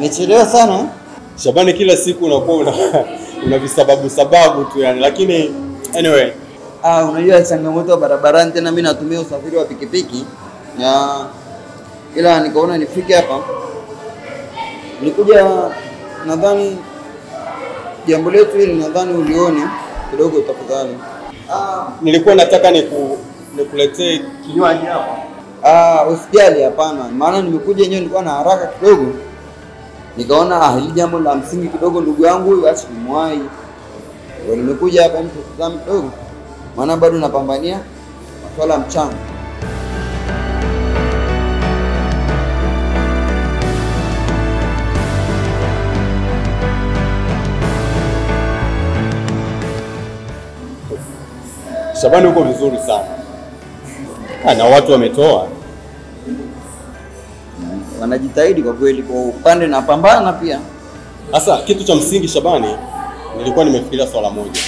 Nimechelewa sana. Shabani, kila siku unakuwa una visababu tu yani, lakini anyway. Unajua changamoto barabarani, tena mimi natumia usafiri wa pikipiki. Ila nikaona nifike hapa. Nikuja nadhani jambo letu hili nadhani ulione kidogo tafadhali. Nilikuwa nataka nikuletee kinywaji hapa. Usijali, hapana. Maana nimekuja yenyewe nilikuwa na haraka kidogo. Nikaona hili jambo la msingi kidogo ndugu yangu huyu acha kumwahi. Ndio nimekuja hapa nikutazama kidogo. Maana bado napambania masuala mchana. Shabani, uko vizuri sana. Na watu wametoa. Wanajitahidi kwa kweli, kwa upande na pambana pia. Sasa kitu cha msingi Shabani, nilikuwa nimefikiria swala moja.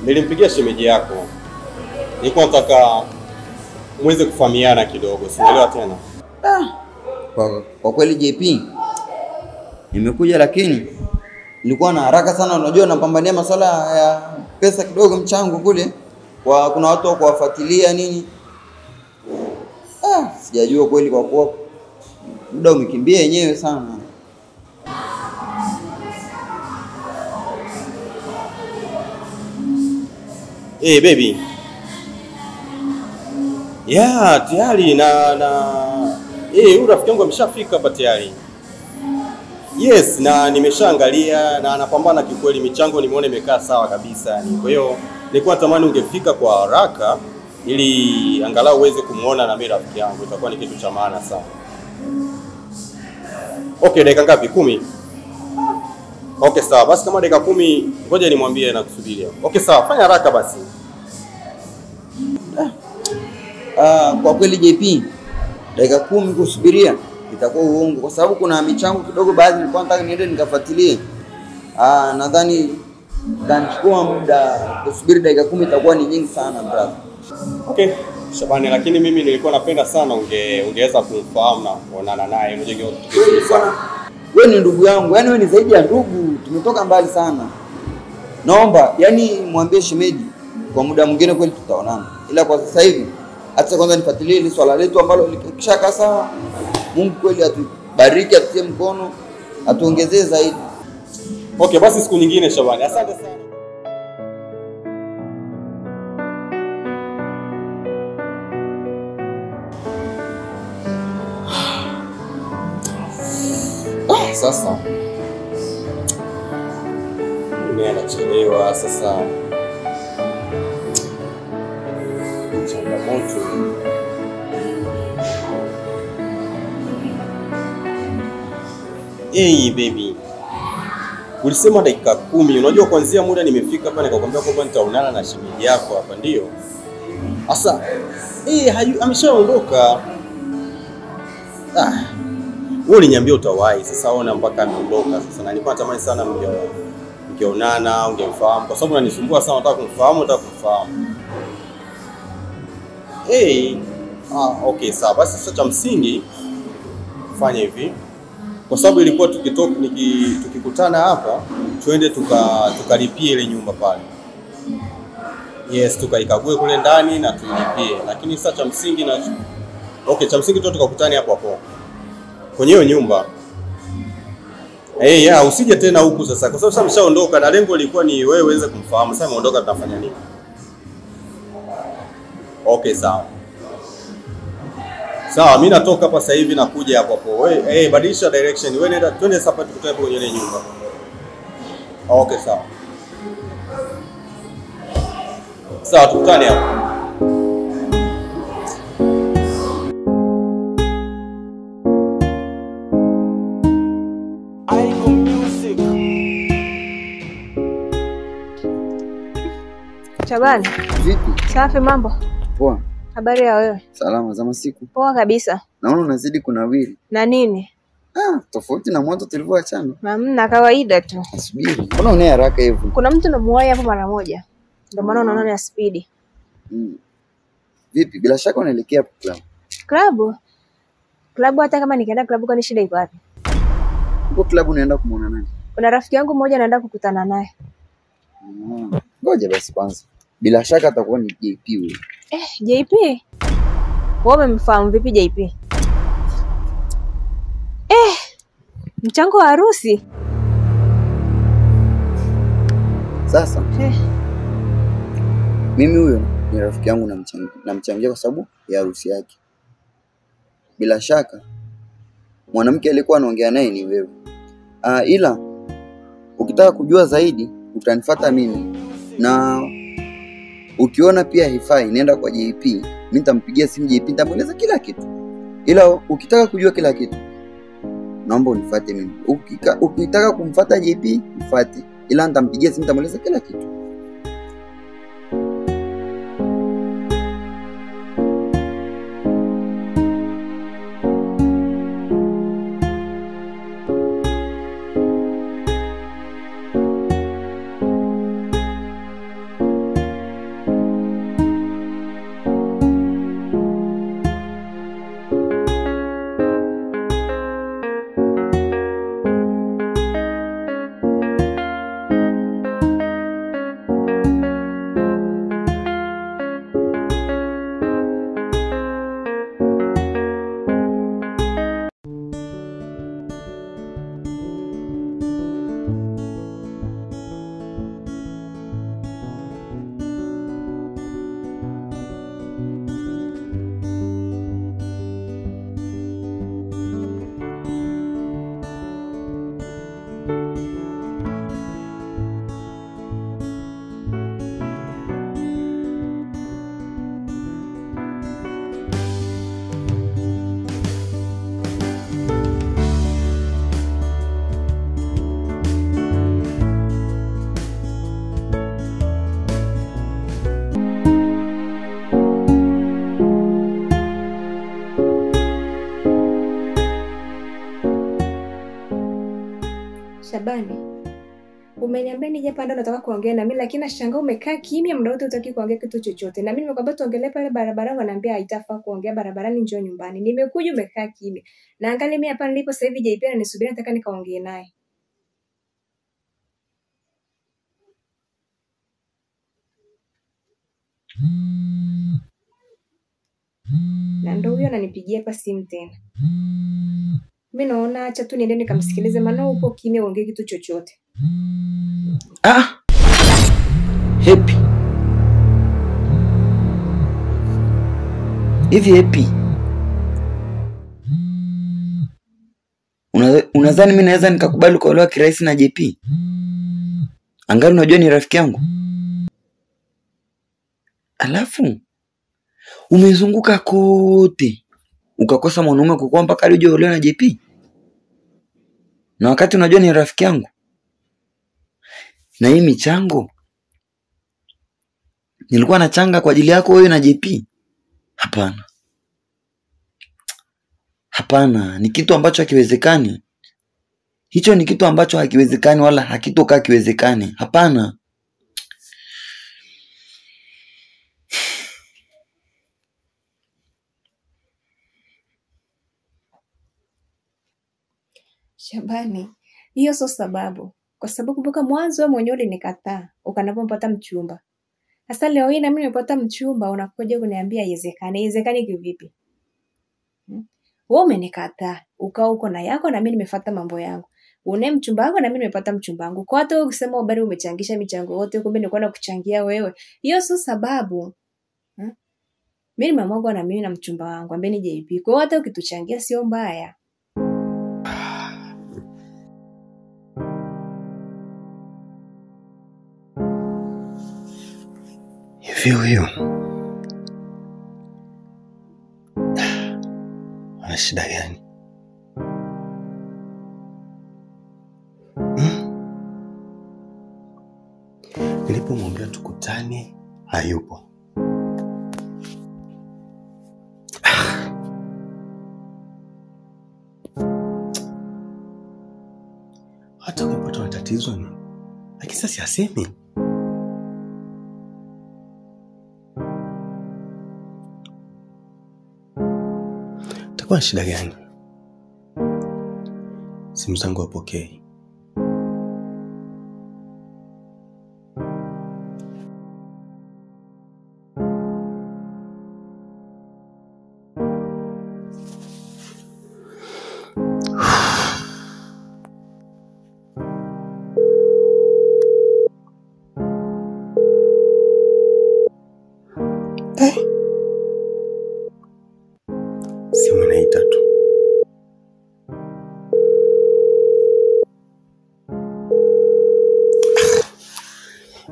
Nilimpigia shemeji yako. Nilikuwa nataka muweze kufahamiana kidogo, sielewa tena. Kwa kweli JP, nimekuja lakini nilikuwa na haraka sana, unajua napambania masuala ya pesa kidogo mchango kule. Kuna watu wa kuwafuatilia nini. Sijajua kweli kwa kuwa muda umekimbia yenyewe sana. Baby. Tayari huyu rafiki yangu ameshafika hapa tayari. Yes, na nimeshaangalia na anapambana kikweli, michango nimeona imekaa sawa kabisa yani. Kwa hiyo nilikuwa natamani ungefika kwa haraka ili angalau uweze kumuona na mimi rafiki yangu, itakuwa ni kitu cha maana sana. Okay, dakika ngapi? 10. Okay, sawa. Basi kama dakika 10, ngoja nimwambie na kusubiria. Okay, sawa. Fanya haraka basi. Kwa kweli JP, dakika 10 kusubiria itakuwa uongo kwa sababu kuna michango kidogo baadhi nilikuwa nataka niende nikafuatilie. Nadhani chukua muda kusubiri dakika 10 itakuwa ni nyingi sana brother. Okay, Shabani, lakini mimi nilikuwa napenda sana ungeweza kumfahamu na kuonana naye. Wewe ni ndugu yangu, yani wewe ni zaidi ya ndugu, tumetoka mbali sana. Naomba yani mwambie shemeji kwa muda mwingine kweli tutaonana. Ila kwa sasa hivi acha kwanza nifuatilie ile swala letu ambalo likishakaa sawa. Mungu kweli atubariki, atie mkono, atuongezee zaidi. Okay, basi siku nyingine Shabani. Asante sana. Sasa nimechelewa sasa. Changamoto. Baby. Ulisema dakika 10. Unajua kuanzia muda nimefika hapa nikakwambia kwamba nitaonana na shemeji yako hapa ndio. Sasa ameshaondoka. Wewe uliniambia utawahi, sasa ona mpaka ameondoka sasa. Na nilikuwa natamani sana mngeonana, ungemfahamu kwa sababu unanisumbua sana, nataka kumfahamu. Okay, sawa. Basi sasa cha msingi fanya hivi. Kwa sababu ilikuwa tukikutana hapa, twende tukalipie ile nyumba pale. Yes, tukaikague kule ndani na tulipie. Lakini sasa cha msingi cha msingi tukakutane hapo kwenye hiyo nyumba. Usije tena huku sasa kwa sababu sasa mshaondoka na lengo lilikuwa ni wewe uweze kumfahamu. Sasa umeondoka tutafanya nini? Okay, sawa. Sawa, mimi natoka hapa sasa hivi nakuja hapo. Wewe badilisha direction. Wewe nenda twende sasa tukutane kwenye ile nyumba. Okay, sawa. Sawa, tukutane hapo. Shabani. Vipi? Safi, mambo? Poa. Habari ya wewe? Salama za masiku. Poa kabisa. Naona unazidi kunawiri. Na nini? Tofauti na mwanzo tulivyoachana. Hamna, kawaida tu. Subiri. Mbona una haraka hivyo? Kuna mtu namuwahi hapo mara moja. Ndio maana unaona ya speed. Vipi? Bila shaka unaelekea club. Club? Klabu hata kama nikienda klabu kwani shida iko wapi? Uko klabu unaenda kumuona nani? Kuna rafiki yangu mmoja naenda kukutana naye. Ngoja basi kwanza. Bila shaka atakuwa ni JP huyo. JP? Wewe umemfahamu vipi JP? Mchango wa harusi. Sasa mimi huyo ni rafiki yangu namchangia kwa sababu ya harusi yake. Bila shaka mwanamke alikuwa anaongea naye ni wewe. Ila ukitaka kujua zaidi utanifuata mimi, na ukiona pia hifai nenda kwa JP. Mimi nitampigia simu JP, nitamueleza kila kitu. Ila ukitaka kujua kila kitu naomba unifuate mimi. Ukitaka kumfuata JP mfuate, ila nitampigia simu, nitamueleza kila kitu. Shabani, umeniambia nije hapa ndo nataka kuongea na mimi, lakini nashangaa umekaa kimya muda wote hutaki kuongea kitu chochote. Na mimi nimekwambia tuongelee pale barabarani, wananiambia haitafaa kuongea barabarani, njoo nyumbani. Nimekuja umekaa kimya. Na angalia mimi hapa nilipo sasa hivi JP ananisubiria, nataka nikaongee naye. Na ndio huyo ananipigia hapa simu tena. Mimi naona acha tu niende nikamsikilize, maana upo kimya uongee kitu chochote. Happy. Hivi Happy, unadhani mimi naweza nikakubali kuolewa kirahisi na JP? Angali unajua ni rafiki yangu. Alafu umezunguka kote ukakosa mwanaume kukua mpaka uje uolewe na JP, na wakati unajua ni rafiki yangu. Na hii michango nilikuwa nachanga kwa ajili yako wewe na JP. Hapana. Hapana, ni kitu ambacho hakiwezekani. Hicho ni kitu ambacho hakiwezekani, wala hakitoka kiwezekane. Hapana. Shabani, hiyo sio sababu. Kwa sababu kumbuka mwanzo wewe mwenyewe ulinikataa, ukanapompata mchumba. Sasa leo hii na mimi nimepata mchumba unakuja kuniambia haiwezekani. Haiwezekani kivipi? Wewe umenikataa, ukao uko na yako na mimi nimefuata mambo yangu. Une mchumba wako na mimi nimepata mchumba wangu. Kwa hata ukisema ubali umechangisha michango yote, kumbe nilikuwa nakuchangia wewe. Hiyo sio sababu. Mimi nimeamua na mimi na mchumba wangu ambaye ni JP. Kwa hata ukituchangia sio mbaya. Hivi huyo ana shida gani? Nilipomwambia tukutane hayupo. Hata kupata matatizo ni lakini sasa siasemi. Takuwa shida gani? simu zangu hapokei. Simu inaita tu.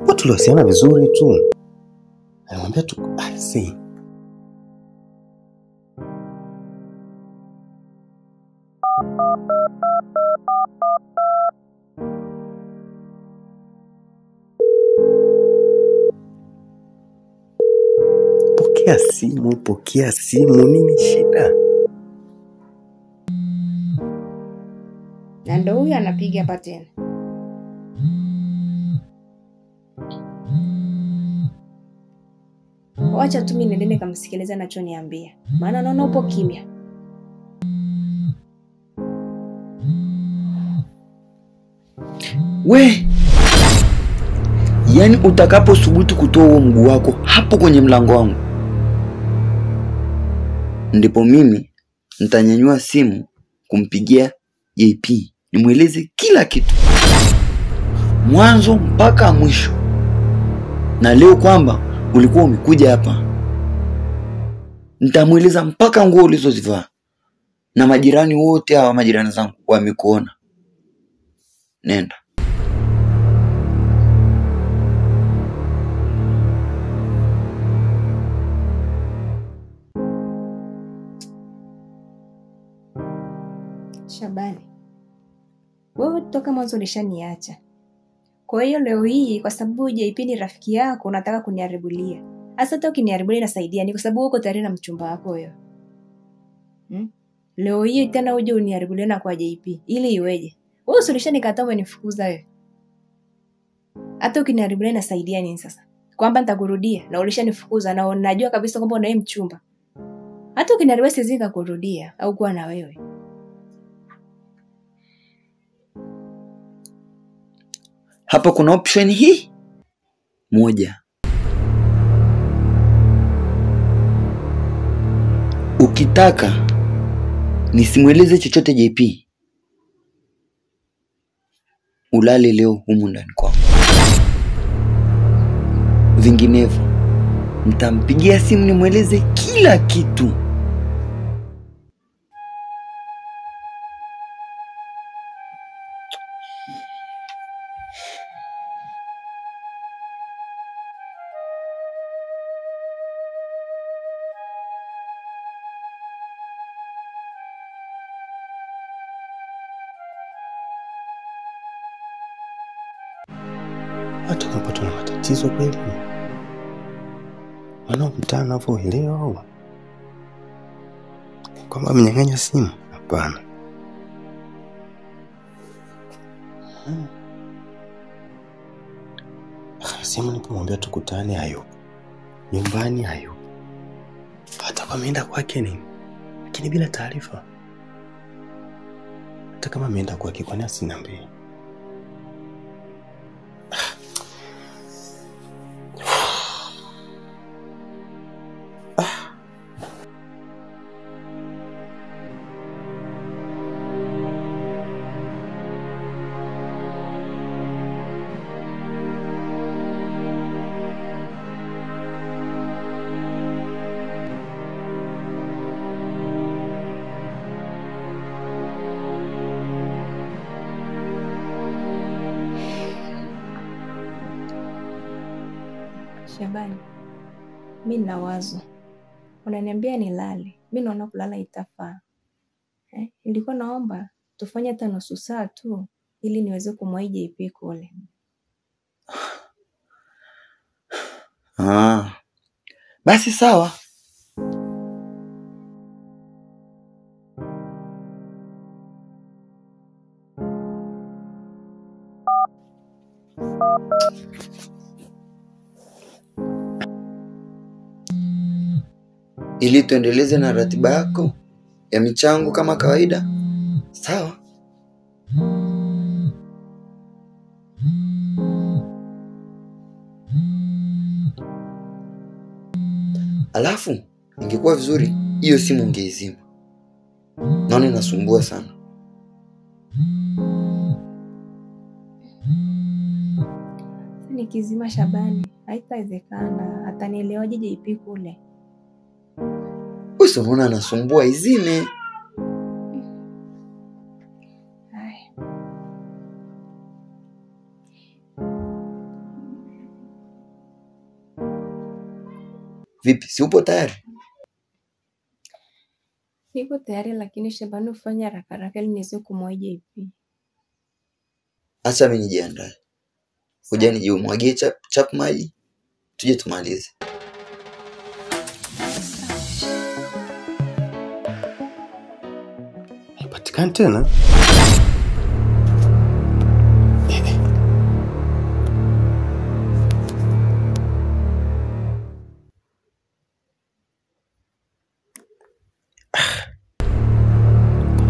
Watu tuliwasiliana vizuri tu. Alimwambia tu, si. Pokea simu, nini shida? Na ndio huyu anapiga hapa tena. Wacha tu mimi nende nikamsikiliza anachoniambia. Maana naona upo kimya. We, yani utakaposubutu kutoa huo mguu wako hapo kwenye mlango wangu, ndipo mimi nitanyanyua simu kumpigia JP nimweleze kila kitu mwanzo mpaka mwisho. Na leo kwamba ulikuwa umekuja hapa, nitamweleza mpaka nguo ulizozivaa. Na majirani wote hawa majirani zangu wamekuona. Nenda. Shabani, wewe toka mwanzo ulishaniacha. Kwa hiyo leo hii kwa sababu JP ni rafiki yako unataka kuniharibulia. Hasa hata ukiniharibia inasaidia ni kwa sababu uko tayari na mchumba wako wewe. Leo hii tena uje uniharibulie na kwa JP ili iweje? Wewe ulishanikataa umenifukuza wewe. Hata ukiniharibia inasaidia nini sasa? Kwamba nitakurudia na ulishanifukuza na unajua kabisa kwamba unaye mchumba. Hata ukiniharibia siwezi kukurudia au kuwa na wewe. Hapa kuna option hii moja. Ukitaka nisimweleze chochote JP, ulale leo humu ndani kwako. Vinginevyo nitampigia simu nimweleze kila kitu. Hata unapata na matatizo kweli. Maana mtana unavyoelewa au? Kwamba mnyang'anya simu? Hapana. Simu nilipomwambia tukutane hayo. Nyumbani hayo. Hata kama ameenda kwake nini? Lakini bila taarifa. Hata kama ameenda kwake kwa nini asiniambie? Shabani, mimi nina wazo. Unaniambia nilale. Mimi naona kulala itafaa. Nilikuwa naomba tufanye hata nusu saa tu ili niweze kumwahi JP kule. Basi sawa. Ili tuendeleze na ratiba yako ya michango kama kawaida. Sawa. Alafu ingekuwa vizuri hiyo simu ungeizima. Naona inasumbua sana. Nikizima Shabani, haitawezekana. Atanielewaje JP kule? Wewe unaona anasumbua, izime. Haya. Vipi, si upo tayari? Niko tayari, lakini Shabani ufanye haraka haraka ili niweze kumwahi JP. Acha mimi nijiandae. Ngoja nijimwagie chap maji. Tuje tumalize. Haipatikani tena.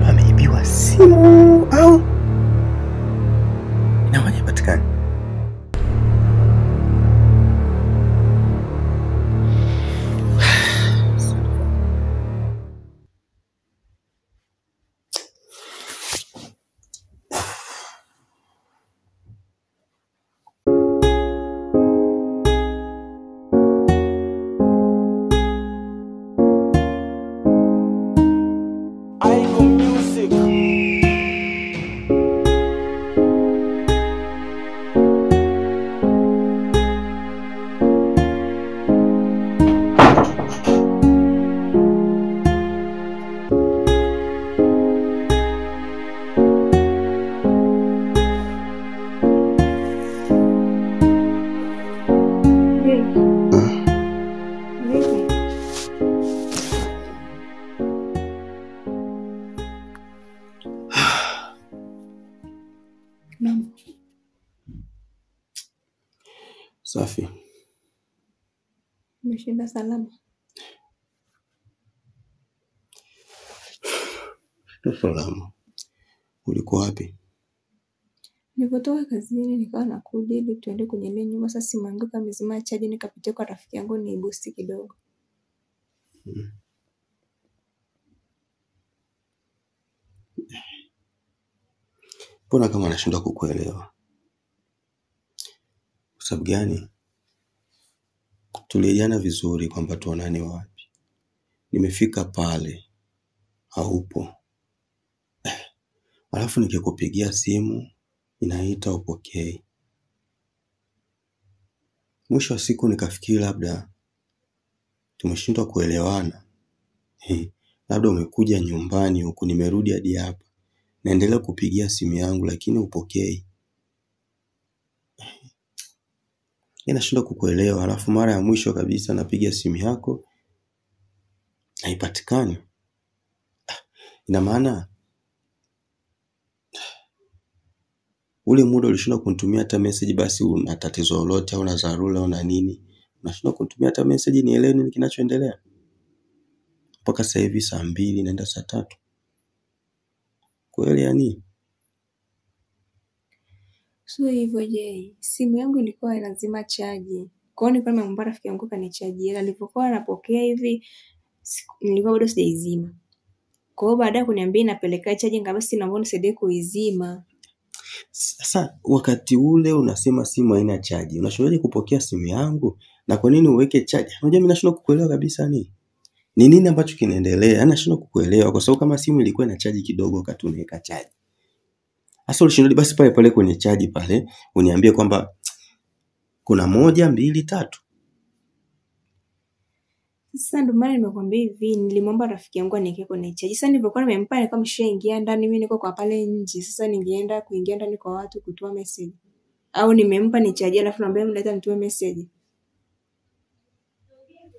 Ameibiwa simu au? Na haipatikani. Safi. Umeshinda salama? Salama. Ulikuwa wapi? Nilipotoka kazini nikawa nakuja ili tuende kwenye ile nyumba. Sasa simu yangu kamezima chaji, nikapitia kwa rafiki yangu ni boost kidogo. Mbona kama nashindwa kukuelewa? Kwa sababu gani? Tulielewana vizuri kwamba tuonane wapi. Nimefika pale haupo. Alafu nikikupigia simu inaita upokei. Mwisho wa siku nikafikiri labda tumeshindwa kuelewana. Labda umekuja nyumbani huku, nimerudi hadi hapa. Naendelea kupigia simu yangu lakini upokei. Ninashindwa kukuelewa. Alafu mara ya mwisho kabisa napiga simu yako haipatikani. Ina maana ule muda ulishindwa kunitumia hata message, basi una tatizo lolote au una dharura au na nini. Unashindwa kunitumia hata message nielewe nini kinachoendelea. Mpaka sasa hivi saa 2 naenda saa 3. Kweli yani? Sio hivyo je. Simu yangu ilikuwa inazima chaji. Kwa hiyo nilikuwa nimemwomba rafiki yangu kanichajie. Alipokuwa anapokea hivi nilikuwa bado sijaizima. Kwa hiyo baada ya kuniambia inapeleka chaji, nikamwambia si naomba unisaidie kuizima. Sasa wakati ule unasema simu haina chaji, unashauri kupokea simu yangu na kwa nini uweke chaji? Unajua mimi nashindwa kukuelewa kabisa ni nini ambacho kinaendelea. Nashindwa kukuelewa kwa sababu kama simu ilikuwa ina chaji kidogo wakati unaweka chaji. Sasa ulishindwa basi pale kwenye chaji pale uniambie kwamba kuna 1 2 3. Sasa ndio maana nimekwambia hivi, nilimwomba rafiki yangu aniweke kwenye chaji. Sasa nilipokuwa nimempa alikuwa ameshaingia ndani, mimi niko kwa pale nje. Sasa ningeenda kuingia ndani kwa watu kutoa message. Au nimempa ni chaji alafu naambia mleta nitoe message.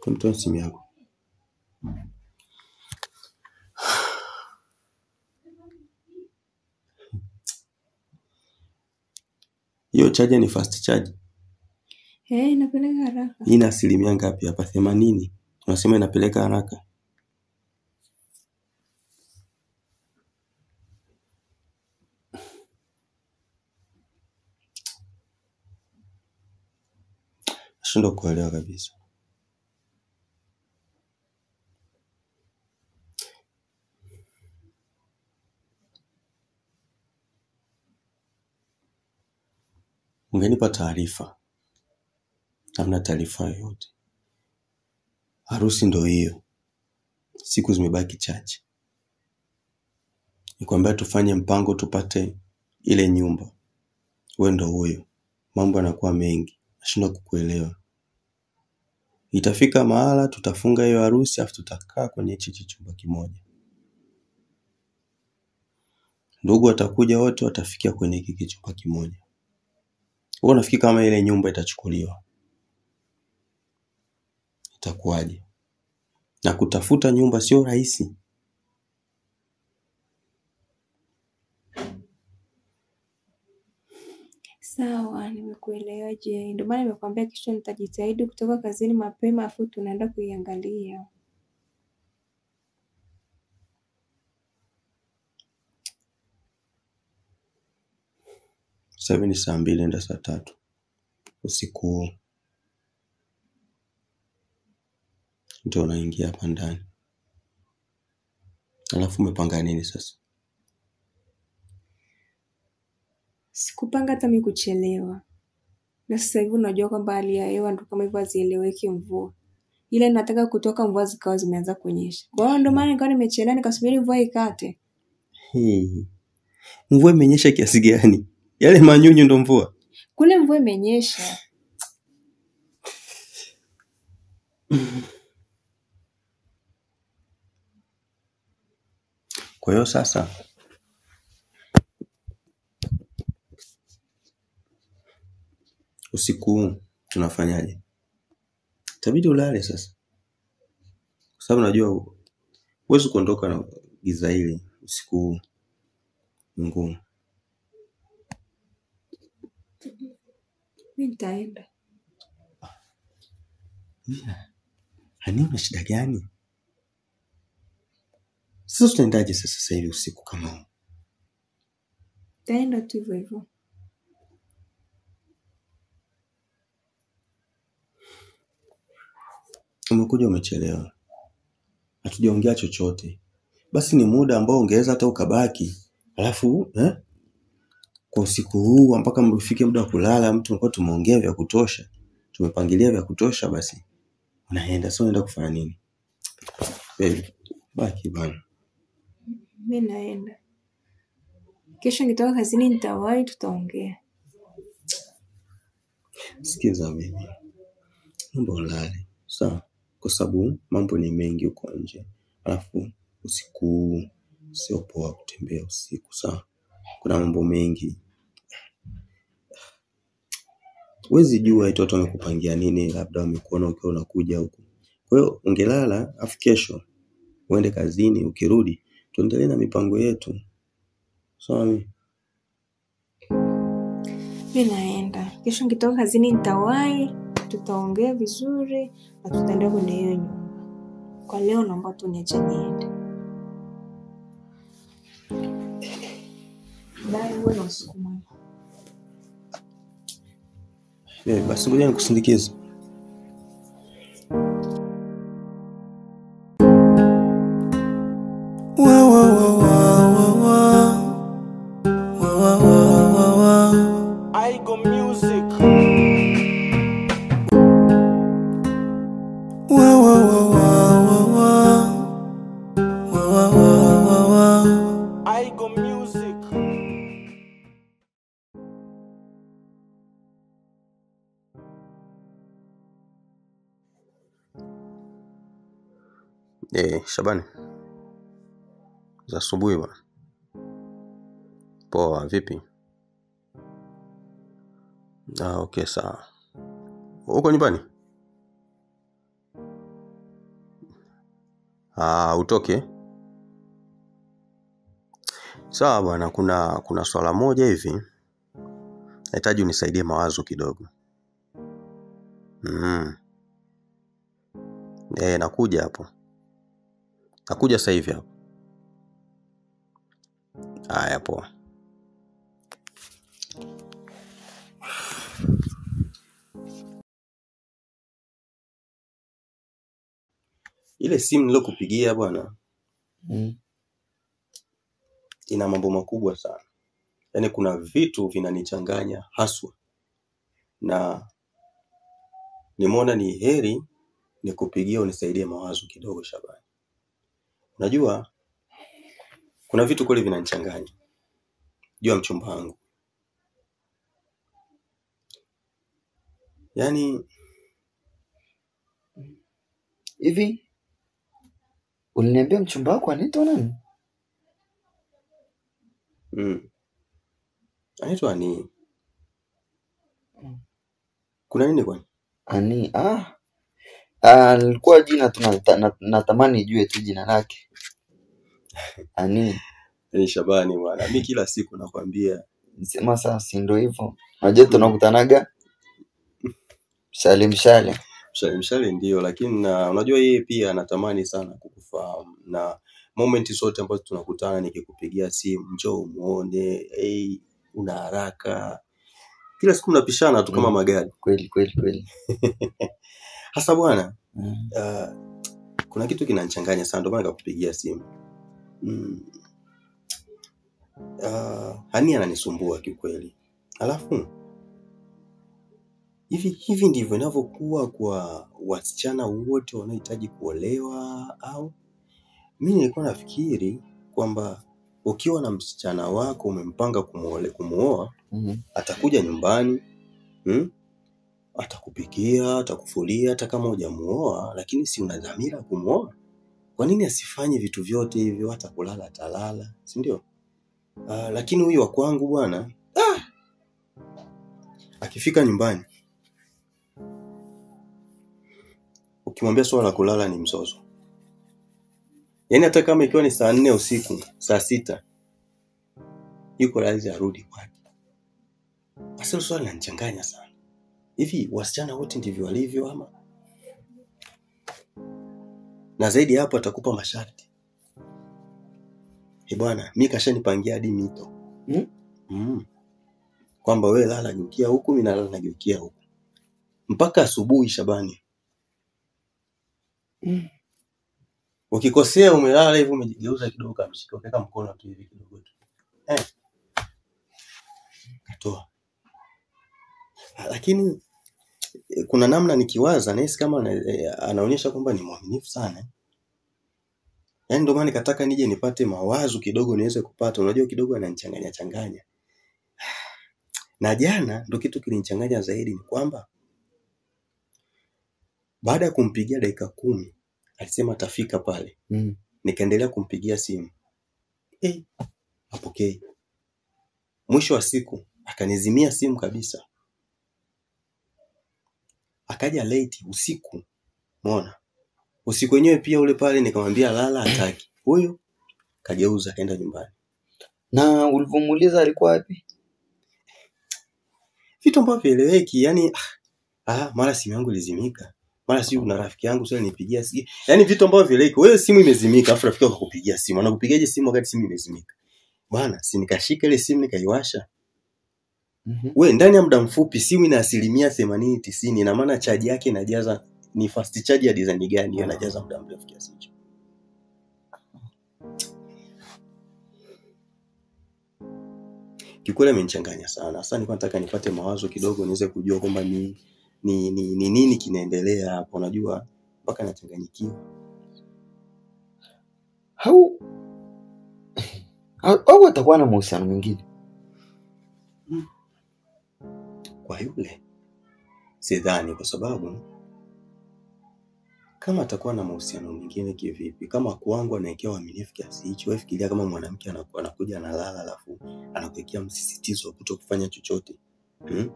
Kumtoa simu yako. Hiyo charger ni fast charge. Inapeleka haraka. Ina asilimia ngapi hapa? 80. Unasema inapeleka haraka. Nashindwa kuelewa kabisa. Ungenipa taarifa. Hamna taarifa yoyote. Harusi ndio hiyo. Siku zimebaki chache. Nikwambia tufanye mpango tupate ile nyumba. Wewe ndio huyo. Mambo yanakuwa mengi. Nashindwa kukuelewa. Itafika mahala tutafunga hiyo harusi afu tutakaa kwenye hichi chumba kimoja. Ndugu watakuja wote watafikia kwenye hiki chumba kimoja. Wewe unafikiri kama ile nyumba itachukuliwa? Itakuwaje? Na kutafuta nyumba sio rahisi. Sawa, nimekuelewa. Je, ndio maana nimekwambia kesho nitajitahidi kutoka kazini mapema afu tunaenda kuiangalia. Sasa ni saa 2 na saa 3 usiku. Ndio naingia hapa ndani. Alafu umepanga nini sasa? Sikupanga hata mimi kuchelewa. Na sasa hivi unajua kwamba hali ya hewa ndio kama hivyo hazieleweki mvua. Ile nataka kutoka mvua zikawa zimeanza kunyesha. Kwa hiyo ndio maana nikawa nimechelewa nikasubiri mvua ikate. Mvua imenyesha kiasi gani? Yale manyunyu ndo mvua. Kule mvua imenyesha. Kwa hiyo sasa usiku tunafanyaje? Itabidi ulale sasa. Kwa sababu najua huwezi kuondoka na giza hili usiku ngumu. Mimi nitaenda. Hani una shida gani? Sasa tunaendaje sasa hivi usiku kama huu? Nitaenda tu hivyo hivyo. Umekuja umechelewa. Hatujaongea chochote. Basi ni muda ambao ungeweza hata ukabaki. Alafu kwa usiku huu mpaka mfike muda wa kulala mtu mko tumeongea vya kutosha. Tumepangilia vya kutosha basi. Unaenda sio unaenda kufanya nini? Baki bana. Mimi naenda. Kesho nikitoka kazini nitawahi tutaongea. Sikiza mimi. Mambo ulale. Sawa. Kwa sababu mambo ni mengi huko nje. Alafu usiku sio poa kutembea usiku. Sawa. Kuna mambo mengi. Huwezi jua watoto wamekupangia nini, labda wamekuona ukiwa unakuja huko. Kwa hiyo ungelala afu kesho uende kazini, ukirudi tuendelee na mipango yetu. Sawa mimi naenda. Kesho nikitoka kazini nitawahi, tutaongea vizuri na tutaenda kwenye hiyo nyumba. Kwa leo naomba tu niache niende. Bye, wewe na usiku mwema. basi ngoja nikusindikize. Aigo Music. Aigo Music. Shabani. Za asubuhi bwana. Poa vipi? Okay sawa. Uko nyumbani? Utoke. Sawa bwana, kuna swala moja hivi. Nahitaji unisaidie mawazo kidogo. Nakuja hapo. Nakuja sasa hivi hapo. Haya poa. Ile simu nilokupigia bwana Mm. ina mambo makubwa sana. Yaani kuna vitu vinanichanganya haswa. Na nimeona ni heri nikupigie unisaidie mawazo kidogo Shabani. Unajua kuna vitu kweli vinanichanganya. Jua mchumba wangu. Yaani Hivi uliniambia mchumba wako anaitwa nani? anaitwa ni kuna nini kwani? Ani alikuwa jina tu natamani nijue tu jina lake. Ani Shabani bwana. Mimi kila siku nakwambia sema sasa si ndio hivyo. Unajua tunakutanaga mshale ndio, lakini na unajua yeye pia anatamani sana kukufahamu, na moment zote ambazo tunakutana nikikupigia simu njoo muone, una haraka, kila siku mnapishana tu kama magari. Kweli. Hasa bwana, kuna kitu kinanichanganya sana, ndio maana nikakupigia simu. Hani ananisumbua kikweli. Alafu hivi ndivyo inavyokuwa kwa wasichana wote wanaohitaji kuolewa? Au mimi nilikuwa nafikiri kwamba ukiwa na msichana wako umempanga kumuoa, atakuja nyumbani, atakupikia, atakufulia hata kama hujamuoa, lakini si una dhamira kumuoa. Kwa nini asifanye vitu vyote hivyo, hata kulala atalala, si ndio? Lakini huyu wa kwangu bwana, akifika nyumbani ukimwambia swala la kulala ni mzozo. Yaani hata kama ikiwa ni saa 4 usiku, saa 6 yuko lazima arudi kwake. Sasa swala linanichanganya sana. Hivi wasichana wote ndivyo walivyo ama? Na zaidi hapo atakupa masharti. Bwana, mimi kashanipangia hadi mito. Kwamba wewe lala geukia huku, mimi nalala nageukia huku. Mpaka asubuhi Shabani. Ukikosea umelala hivyo umejigeuza kidogo kamshika, ukaweka mkono tu hivi kidogo tu. Katoa. Lakini kuna namna nikiwaza nahisi kama anaonyesha kwamba ni mwaminifu sana. Yaani ndio maana nikataka nije nipate mawazo kidogo niweze kupata. Unajua kidogo ananichanganya. Na jana ndio kitu kilinichanganya zaidi ni kwamba baada ya kumpigia dakika 10 alisema atafika pale. Nikaendelea kumpigia simu. Hapokei. Mwisho wa siku akanizimia simu kabisa. Akaja late usiku. Umeona? Usiku wenyewe pia ule pale nikamwambia lala, hataki. Huyo kageuza kaenda nyumbani. Na ulivomuuliza alikuwa wapi? Vitu ambavyo vieleweki, yani mara simu yangu ilizimika. Mara simu na rafiki yangu sasa nipigia simu. Yaani vitu ambavyo vieleweki. Wewe simu imezimika, afu rafiki yako kukupigia simu. Anakupigaje simu wakati simu imezimika? Bwana, si nikashika ile simu nikaiwasha. Wewe ndani ya muda mfupi simu ina 80-90, ina maana charge yake inajaza. Ni fast charge ya design gani hiyo inajaza muda mrefu kiasi hicho? Kikweli amenichanganya sana. Sasa nilikuwa nataka nipate mawazo kidogo niweze kujua kwamba ni nini kinaendelea hapo. Unajua mpaka nachanganyikiwa. Au atakuwa na mahusiano mengine? Kwa yule sidhani, kwa sababu kama atakuwa na mahusiano mengine kivipi? Kama kwangu anaekewa uaminifu kiasi hicho, wewe fikiria kama mwanamke anakuja analala alafu anakuwekea msisitizo wa kutokufanya chochote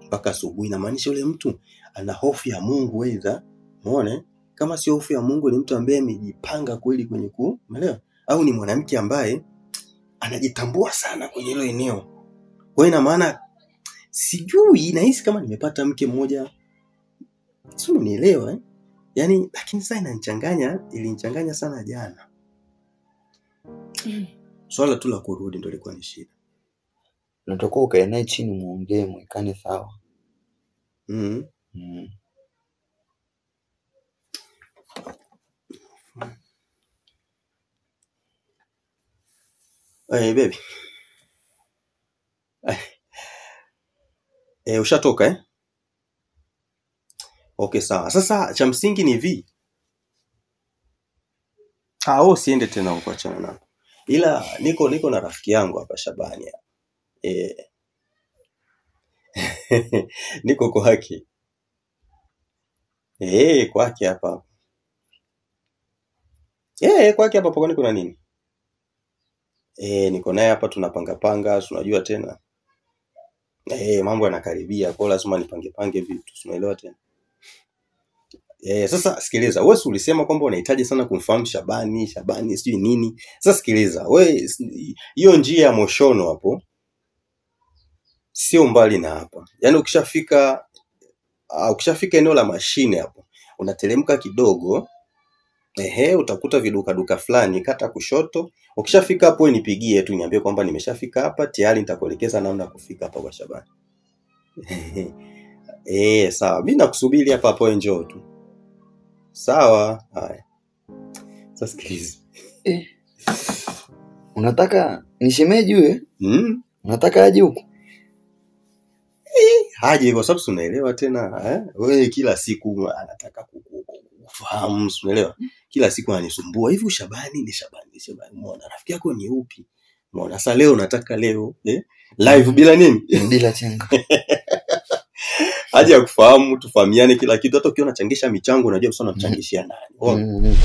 mpaka asubuhi. Na maanisha yule mtu ana hofu ya Mungu wewe. Umeona? Kama sio hofu ya Mungu ni mtu ambaye amejipanga kweli kwenye umeelewa? Au ni mwanamke ambaye anajitambua sana kwenye hilo eneo. Kwa hiyo ina maana sijui, nahisi kama nimepata mke mmoja. Sio, unielewa Yaani lakini sasa ilinichanganya sana jana. Swala tu la kurudi ndio lilikuwa ni shida. Unatakiwa ukae naye chini muongee mwekane sawa. Baby. Ushatoka Okay, sawa. Sasa cha msingi ni hivi. Usiende tena huko, achana nao. Ila niko na rafiki yangu hapa Shabani. Niko kwake. Kwake hapa. Kwake hapa pokoni kuna nini? Niko naye hapa tunapanga, unajua tena. Mambo yanakaribia, kwa lazima nipange vitu, unaelewa tena. Sasa sikiliza, wewe ulisema kwamba unahitaji sana kumfahamu Shabani sijui nini. Sasa sikiliza, wewe hiyo njia ya Moshono hapo sio mbali na hapa. Yaani ukishafika eneo la mashine hapo, unateremka kidogo, utakuta viduka fulani, kata kushoto. Ukishafika hapo nipigie tu, niambie kwamba nimeshafika hapa, tayari nitakuelekeza namna ya kufika hapa kwa Shabani. Sawa, mimi nakusubiri hapa hapo, njoo tu. Sawa, haya. Sasa sikiliza. Unataka nishemeji wewe? Unataka aje huko? Haje kwa sababu unaelewa tena, wewe kila siku anataka kufahamu, unaelewa? Kila siku ananisumbua, hivi Shabani ni Shabani. Umeona rafiki yako ni upi? Umeona sasa leo nataka live bila nini? Bila chenga. Haja ya kufahamu, tufahamiane kila kitu, hata ukiona changisha michango unajua usona mchangishia nani.